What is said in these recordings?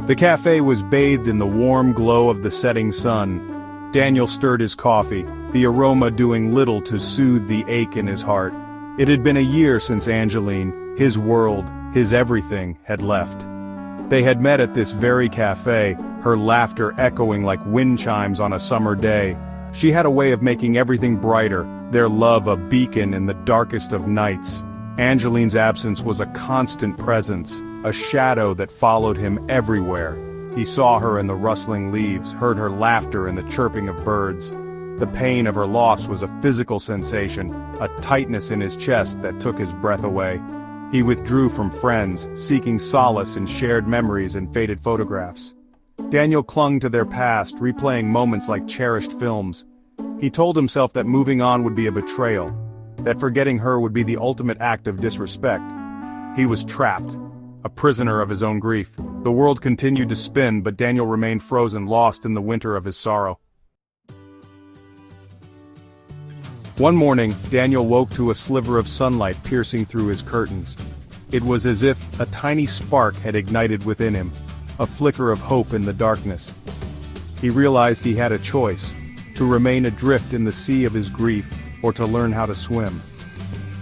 The cafe was bathed in the warm glow of the setting sun. Daniel stirred his coffee, the aroma doing little to soothe the ache in his heart. It had been a year since Angeline, his world, his everything, had left. They had met at this very cafe, her laughter echoing like wind chimes on a summer day. She had a way of making everything brighter, their love a beacon in the darkest of nights. Angeline's absence was a constant presence, a shadow that followed him everywhere. He saw her in the rustling leaves, heard her laughter in the chirping of birds. The pain of her loss was a physical sensation, a tightness in his chest that took his breath away. He withdrew from friends, seeking solace in shared memories and faded photographs. Daniel clung to their past, replaying moments like cherished films. He told himself that moving on would be a betrayal, that forgetting her would be the ultimate act of disrespect. He was trapped, a prisoner of his own grief. The world continued to spin, but Daniel remained frozen, lost in the winter of his sorrow. One morning, Daniel woke to a sliver of sunlight piercing through his curtains. It was as if a tiny spark had ignited within him, a flicker of hope in the darkness. He realized he had a choice, to remain adrift in the sea of his grief, or to learn how to swim.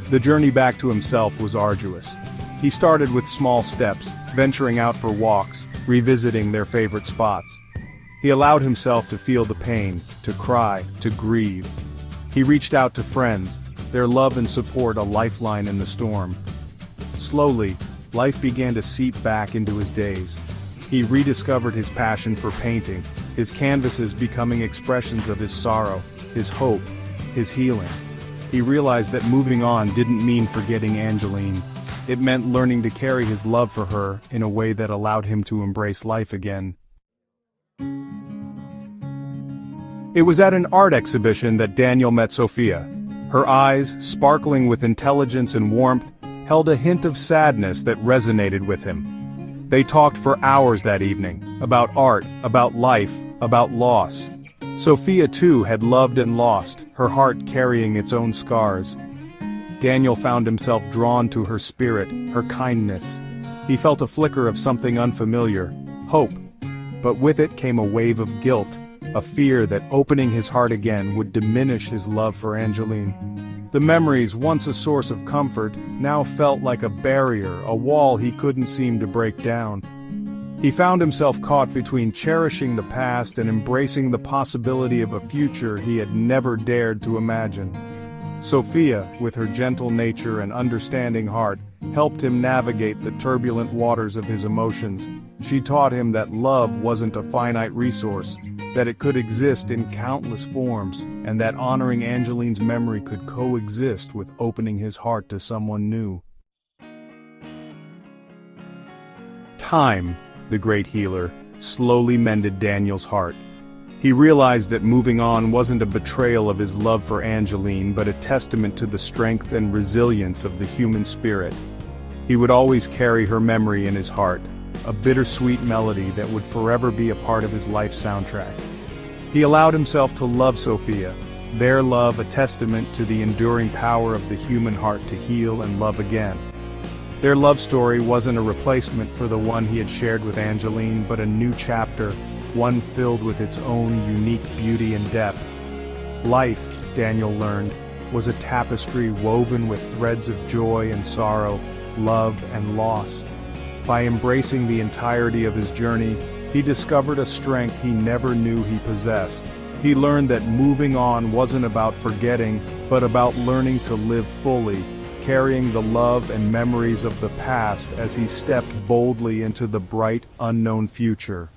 The journey back to himself was arduous. He started with small steps, venturing out for walks, revisiting their favorite spots. He allowed himself to feel the pain, to cry, to grieve. He reached out to friends, their love and support a lifeline in the storm. Slowly, life began to seep back into his days. He rediscovered his passion for painting, his canvases becoming expressions of his sorrow, his hope, his healing. He realized that moving on didn't mean forgetting Angeline. It meant learning to carry his love for her in a way that allowed him to embrace life again. It was at an art exhibition that Daniel met Sophia. Her eyes, sparkling with intelligence and warmth, held a hint of sadness that resonated with him. They talked for hours that evening, about art, about life, about loss. Sophia too had loved and lost, her heart carrying its own scars. Daniel found himself drawn to her spirit, her kindness. He felt a flicker of something unfamiliar, hope. But with it came a wave of guilt, a fear that opening his heart again would diminish his love for Angeline. The memories, once a source of comfort, now felt like a barrier, a wall he couldn't seem to break down. He found himself caught between cherishing the past and embracing the possibility of a future he had never dared to imagine. Sophia, with her gentle nature and understanding heart, helped him navigate the turbulent waters of his emotions. She taught him that love wasn't a finite resource, that it could exist in countless forms, and that honoring Angeline's memory could coexist with opening his heart to someone new. Time, the great healer, slowly mended Daniel's heart. He realized that moving on wasn't a betrayal of his love for Angeline, but a testament to the strength and resilience of the human spirit. He would always carry her memory in his heart, a bittersweet melody that would forever be a part of his life's soundtrack. He allowed himself to love Sophia, their love a testament to the enduring power of the human heart to heal and love again. Their love story wasn't a replacement for the one he had shared with Angeline, but a new chapter, one filled with its own unique beauty and depth. Life, Daniel learned, was a tapestry woven with threads of joy and sorrow, love and loss. By embracing the entirety of his journey, he discovered a strength he never knew he possessed. He learned that moving on wasn't about forgetting, but about learning to live fully, carrying the love and memories of the past as he stepped boldly into the bright, unknown future.